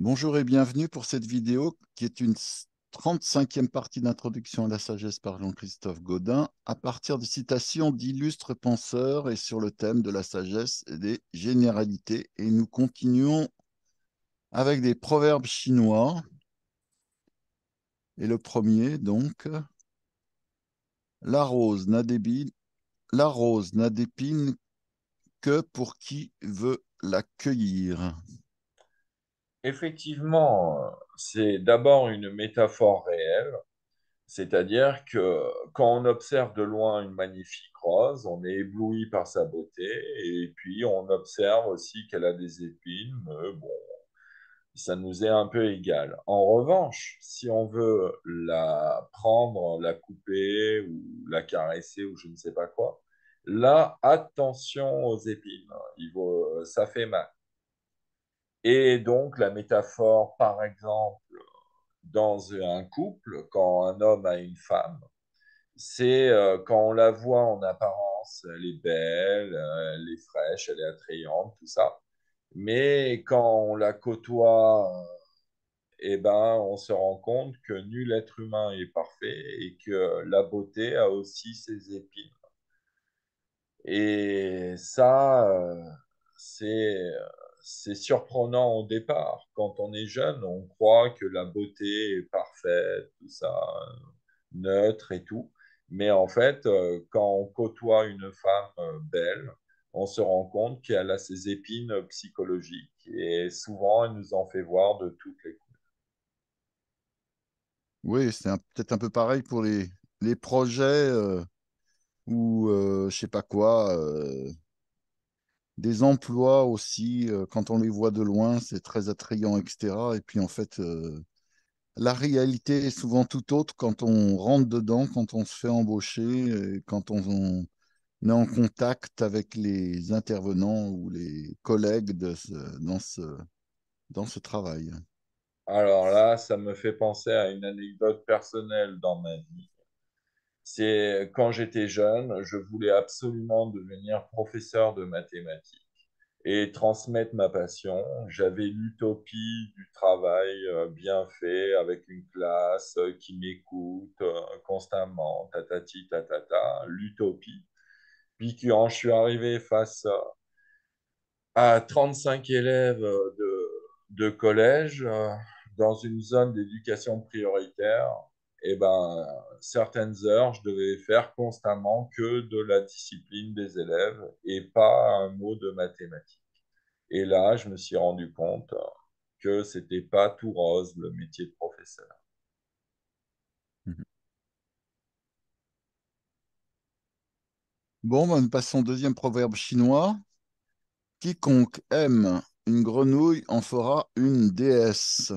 Bonjour et bienvenue pour cette vidéo qui est une 35e partie d'introduction à la sagesse par Jean-Christophe Gaudin à partir de citations d'illustres penseurs et sur le thème de la sagesse et des généralités. Et nous continuons avec des proverbes chinois. Et le premier, donc, la rose n'a d'épine, la rose n'a d'épine que pour qui veut la cueillir. Effectivement, c'est d'abord une métaphore réelle, c'est-à-dire que quand on observe de loin une magnifique rose, on est ébloui par sa beauté, et puis on observe aussi qu'elle a des épines, mais bon, ça nous est un peu égal. En revanche, si on veut la prendre, la couper ou la caresser ou je ne sais pas quoi, là, attention aux épines, ça fait mal. Et donc, la métaphore, par exemple, dans un couple, quand un homme a une femme, c'est quand on la voit en apparence, elle est belle, elle est fraîche, elle est attrayante, tout ça. Mais quand on la côtoie, eh ben, on se rend compte que nul être humain est parfait et que la beauté a aussi ses épines. Et ça, c'est surprenant au départ. Quand on est jeune, on croit que la beauté est parfaite, tout ça, neutre et tout. Mais en fait, quand on côtoie une femme belle, on se rend compte qu'elle a ses épines psychologiques. Et souvent, elle nous en fait voir de toutes les couleurs. Oui, c'est peut-être un peu pareil pour les projets ou je sais pas quoi. Des emplois aussi, quand on les voit de loin, c'est très attrayant, etc. Et puis en fait, la réalité est souvent tout autre quand on rentre dedans, quand on se fait embaucher, et quand on est en contact avec les intervenants ou les collègues dans ce travail. Alors là, ça me fait penser à une anecdote personnelle dans ma vie. C'est quand j'étais jeune, je voulais absolument devenir professeur de mathématiques et transmettre ma passion. J'avais l'utopie du travail bien fait avec une classe qui m'écoute constamment, tatati tatata, l'utopie. Puis quand je suis arrivé face à 35 élèves de collège dans une zone d'éducation prioritaire, et ben, certaines heures, je devais faire constamment que de la discipline des élèves et pas un mot de mathématiques. Et là, je me suis rendu compte que c'était pas tout rose le métier de professeur. Mhm. Bon, ben, nous passons au deuxième proverbe chinois. Quiconque aime une grenouille en fera une déesse.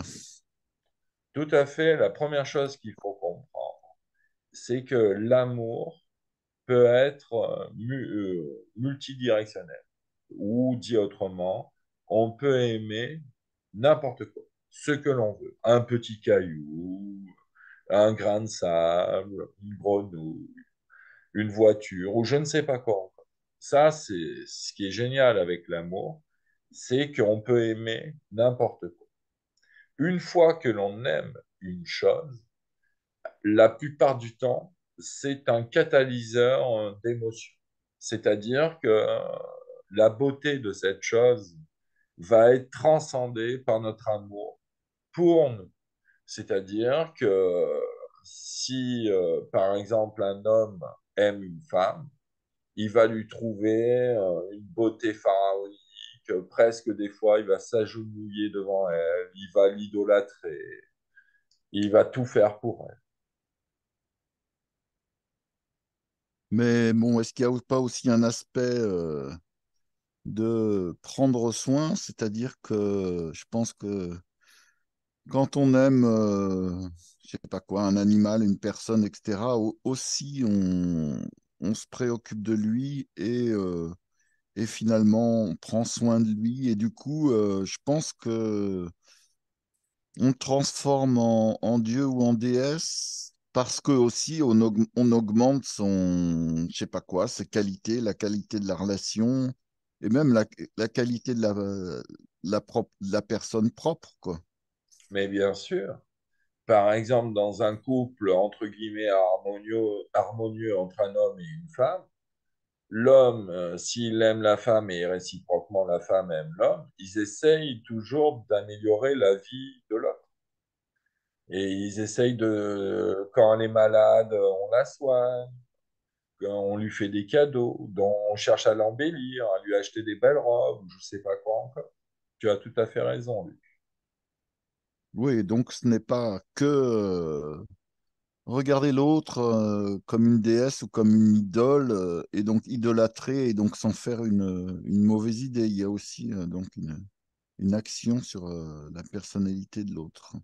Tout à fait, la première chose qu'il faut comprendre, c'est que l'amour peut être multidirectionnel. Ou dit autrement, on peut aimer n'importe quoi, ce que l'on veut. Un petit caillou, un grain de sable, une grenouille, une voiture, ou je ne sais pas quoi encore. Ça, c'est ce qui est génial avec l'amour, c'est qu'on peut aimer n'importe quoi. Une fois que l'on aime une chose, la plupart du temps, c'est un catalyseur d'émotion. C'est-à-dire que la beauté de cette chose va être transcendée par notre amour pour nous. C'est-à-dire que si, par exemple, un homme aime une femme, il va lui trouver une beauté pharaonique, presque des fois, il va s'agenouiller devant elle, il va l'idolâtrer, il va tout faire pour elle. Mais bon, est-ce qu'il n'y a pas aussi un aspect de prendre soin? C'est-à-dire que je pense que quand on aime, je sais pas quoi, un animal, une personne, etc., aussi on se préoccupe de lui et finalement on prend soin de lui. Et du coup, je pense que on le transforme en dieu ou en déesse parce que aussi on augmente son, je sais pas quoi, ses qualités, la qualité de la relation et même la qualité de la personne propre, quoi. Mais bien sûr, par exemple, dans un couple entre guillemets harmonieux entre un homme et une femme, l'homme, s'il aime la femme et réciproquement la femme aime l'homme, ils essayent toujours d'améliorer la vie de l'autre. Et ils essayent de, quand elle est malade, on la soigne, quand on lui fait des cadeaux, dont on cherche à l'embellir, à lui acheter des belles robes, ou je sais pas quoi encore. Tu as tout à fait raison, Luc. Oui, donc ce n'est pas que regarder l'autre comme une déesse ou comme une idole et donc idolâtrer et donc s'en faire une mauvaise idée. Il y a aussi donc une action sur la personnalité de l'autre.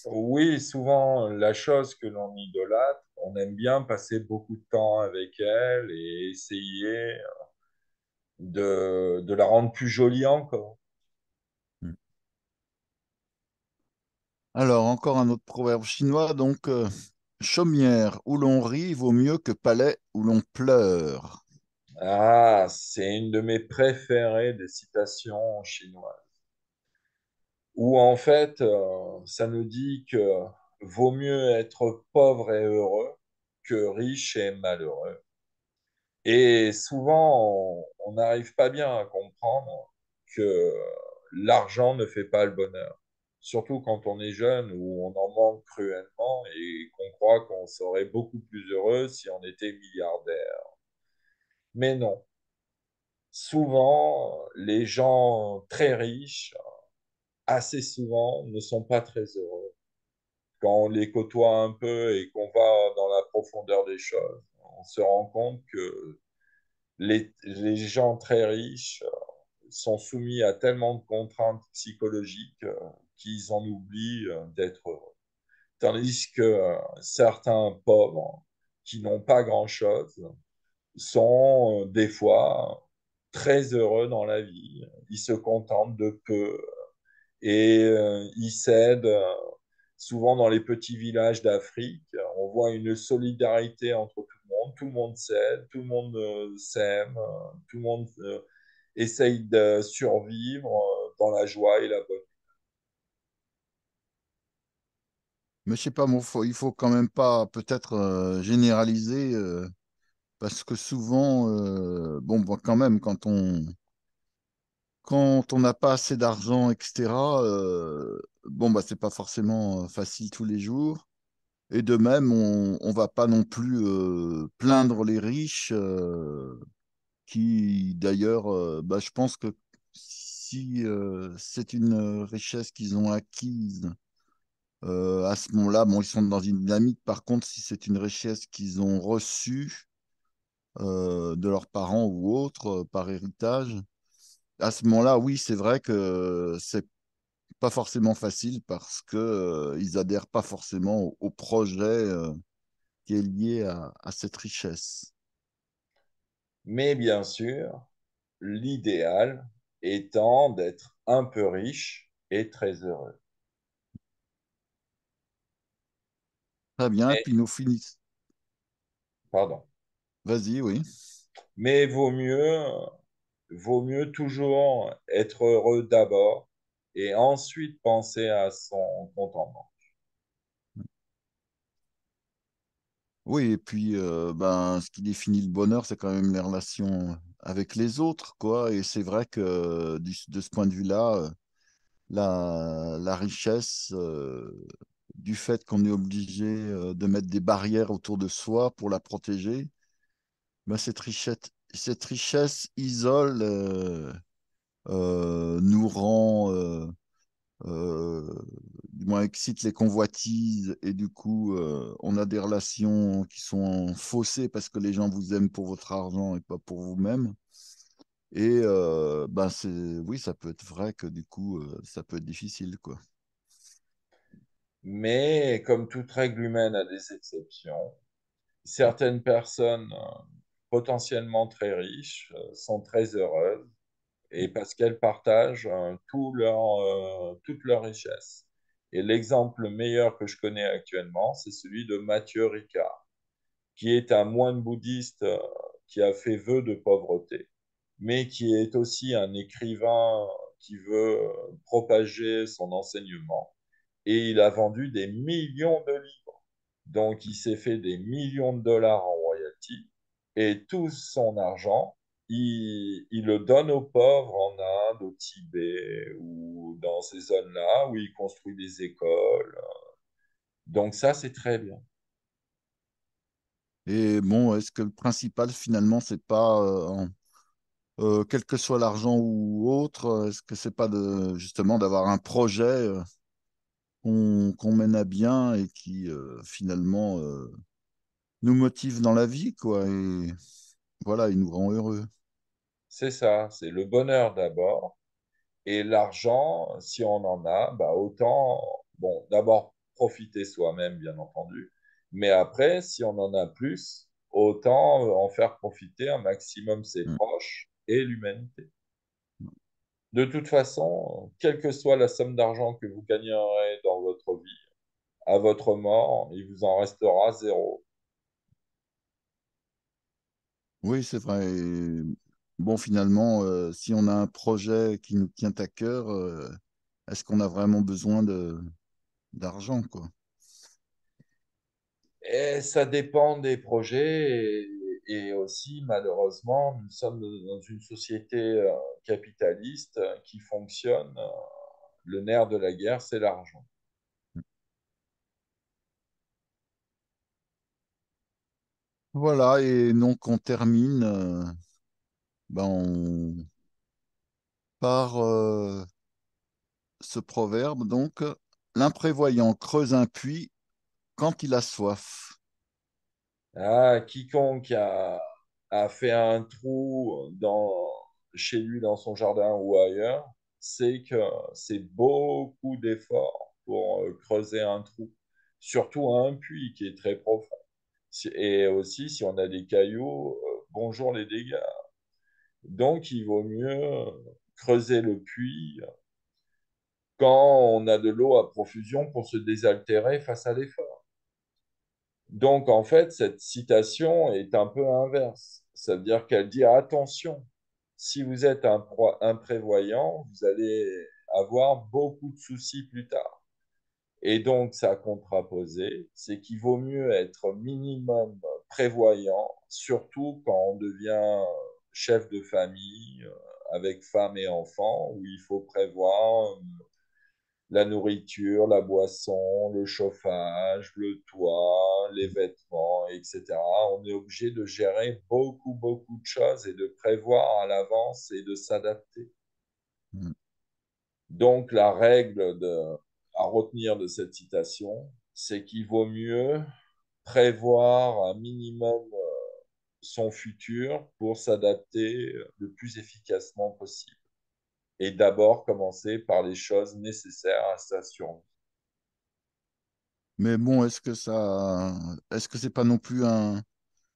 Oui, souvent, la chose que l'on idolâtre, on aime bien passer beaucoup de temps avec elle et essayer de la rendre plus jolie encore. Mm. Alors, encore un autre proverbe chinois, donc chaumière où l'on rit vaut mieux que palais où l'on pleure. Ah, c'est une de mes préférées des citations chinoises, où en fait, ça nous dit que vaut mieux être pauvre et heureux que riche et malheureux. Et souvent, on n'arrive pas bien à comprendre que l'argent ne fait pas le bonheur. Surtout quand on est jeune où on en manque cruellement et qu'on croit qu'on serait beaucoup plus heureux si on était milliardaire. Mais non. Souvent, les gens très riches, assez souvent, ne sont pas très heureux. Quand on les côtoie un peu et qu'on va dans la profondeur des choses, on se rend compte que les gens très riches sont soumis à tellement de contraintes psychologiques qu'ils en oublient d'être heureux. Tandis que certains pauvres qui n'ont pas grand-chose sont des fois très heureux dans la vie. Ils se contentent de peu et ils s'aident. Souvent dans les petits villages d'Afrique, on voit une solidarité entre tout le monde s'aide, tout le monde s'aime, tout le monde essaye de survivre dans la joie et la bonne. Mais je sais pas, moi, il faut quand même pas peut-être généraliser parce que souvent, bon, bah, quand même, quand on n'a pas assez d'argent, etc., bon, bah, c'est pas forcément facile tous les jours. Et de même, on va pas non plus plaindre les riches qui, d'ailleurs, bah, je pense que si c'est une richesse qu'ils ont acquise, à ce moment-là, bon, ils sont dans une dynamique. Par contre, si c'est une richesse qu'ils ont reçue de leurs parents ou autres par héritage, à ce moment-là, oui, c'est vrai que c'est pas forcément facile parce que ils adhèrent pas forcément au projet qui est lié à cette richesse. Mais bien sûr, l'idéal étant d'être un peu riche et très heureux. Très bien, Mais, puis nous finissons. pardon. Vas-y, oui. Mais vaut mieux toujours être heureux d'abord et ensuite penser à son contentement. Oui, et puis ben, ce qui définit le bonheur, c'est quand même les relations avec les autres, quoi. Et c'est vrai que de ce point de vue-là, la richesse, du fait qu'on est obligé de mettre des barrières autour de soi pour la protéger, ben, cette richesse isole, nous rend, euh, du moins excite les convoitises et du coup, on a des relations qui sont faussées parce que les gens vous aiment pour votre argent et pas pour vous-même. Et ben oui, ça peut être vrai que du coup, ça peut être difficile, quoi. Mais comme toute règle humaine a des exceptions, certaines personnes potentiellement très riches sont très heureuses et parce qu'elles partagent toute leur richesse. Et l'exemple meilleur que je connais actuellement, c'est celui de Mathieu Ricard, qui est un moine bouddhiste qui a fait vœu de pauvreté, mais qui est aussi un écrivain qui veut propager son enseignement. et il a vendu des millions de livres. Donc, il s'est fait des millions de dollars en royalties et tout son argent, il le donne aux pauvres en Inde, au Tibet ou dans ces zones-là où il construit des écoles. Donc, ça, c'est très bien. Et bon, est-ce que le principal finalement, c'est pas, quel que soit l'argent ou autre, est-ce que c'est pas de justement d'avoir un projet qu'on mène à bien et qui finalement nous motive dans la vie, quoi, et voilà, il nous rend heureux. C'est ça, c'est le bonheur d'abord. Et l'argent, si on en a, bah autant, bon, d'abord profiter soi-même, bien entendu, mais après, si on en a plus, autant en faire profiter un maximum ses Mm. proches et l'humanité. De toute façon, quelle que soit la somme d'argent que vous gagnerez dans votre vie, à votre mort, il vous en restera zéro. Oui, c'est vrai. Et bon, finalement, si on a un projet qui nous tient à cœur, est-ce qu'on a vraiment besoin de d'argent, quoi? Et ça dépend des projets et aussi, malheureusement, nous sommes dans une société capitaliste qui fonctionne. Le nerf de la guerre, c'est l'argent. Voilà, et donc on termine par ce proverbe, donc, l'imprévoyant creuse un puits quand il a soif. Ah, quiconque a fait un trou chez lui, dans son jardin ou ailleurs, sait que c'est beaucoup d'efforts pour creuser un trou, surtout un puits qui est très profond. Et aussi, si on a des cailloux, bonjour les dégâts. Donc, il vaut mieux creuser le puits quand on a de l'eau à profusion pour se désaltérer face à l'effort. Donc, en fait, cette citation est un peu inverse. Ça veut dire qu'elle dit attention, si vous êtes imprévoyant, vous allez avoir beaucoup de soucis plus tard. Et donc, sa contraposée, c'est qu'il vaut mieux être minimum prévoyant, surtout quand on devient chef de famille avec femme et enfants, où il faut prévoir la nourriture, la boisson, le chauffage, le toit, les vêtements, etc. On est obligé de gérer beaucoup, beaucoup de choses et de prévoir à l'avance et de s'adapter. Mm. Donc, la règle à retenir de cette citation, c'est qu'il vaut mieux prévoir un minimum son futur pour s'adapter le plus efficacement possible. Et d'abord commencer par les choses nécessaires à sa survie. Mais bon, est-ce que c'est pas non plus un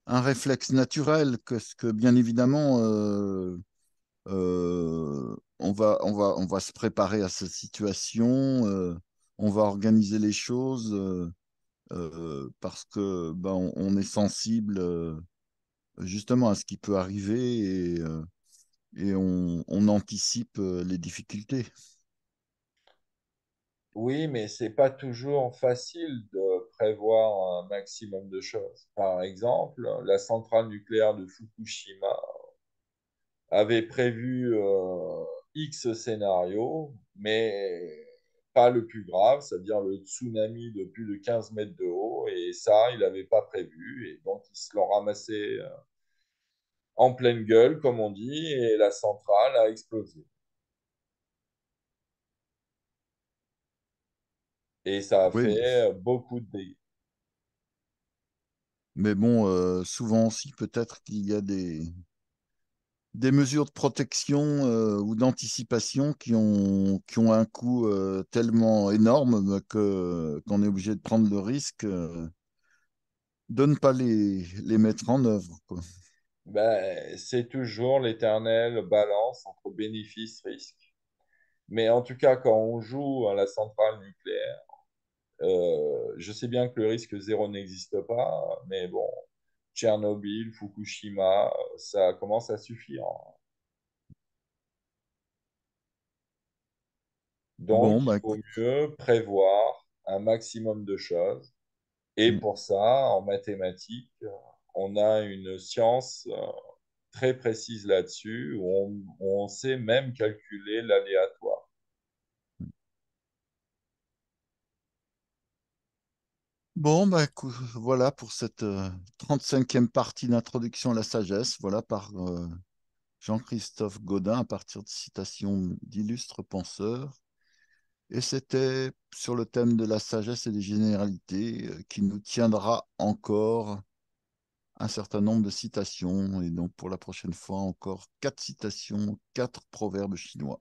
réflexe naturel que bien évidemment, on va se préparer à cette situation, on va organiser les choses parce que ben, on est sensible justement à ce qui peut arriver et on anticipe les difficultés. Oui, mais c'est pas toujours facile de prévoir un maximum de choses. Par exemple, la centrale nucléaire de Fukushima avait prévu X scénarios, mais pas le plus grave, c'est-à-dire le tsunami de plus de 15 mètres de haut, et ça, il n'avait pas prévu, et donc ils se l'ont ramassé en pleine gueule, comme on dit, et la centrale a explosé. Et ça a Oui, fait beaucoup de dégâts. mais bon, souvent aussi peut-être qu'il y a des mesures de protection ou d'anticipation qui ont un coût tellement énorme qu'on est obligé de prendre le risque de ne pas les mettre en œuvre, quoi. Ben, c'est toujours l'éternelle balance entre bénéfice-risque. Mais en tout cas, quand on joue à la centrale nucléaire, je sais bien que le risque zéro n'existe pas, mais bon, Tchernobyl, Fukushima, ça commence à suffire. Donc, Bon, il bah vaut écoute, mieux prévoir un maximum de choses. Et Mm. pour ça, en mathématiques, on a une science très précise là-dessus, où on sait même calculer l'aléatoire. Bon, bah, voilà pour cette 35e partie d'introduction à la sagesse, voilà par Jean-Christophe Gaudin à partir de citations d'illustres penseurs. Et c'était sur le thème de la sagesse et des généralités qui nous tiendra encore un certain nombre de citations. Et donc pour la prochaine fois, encore 4 citations, 4 proverbes chinois.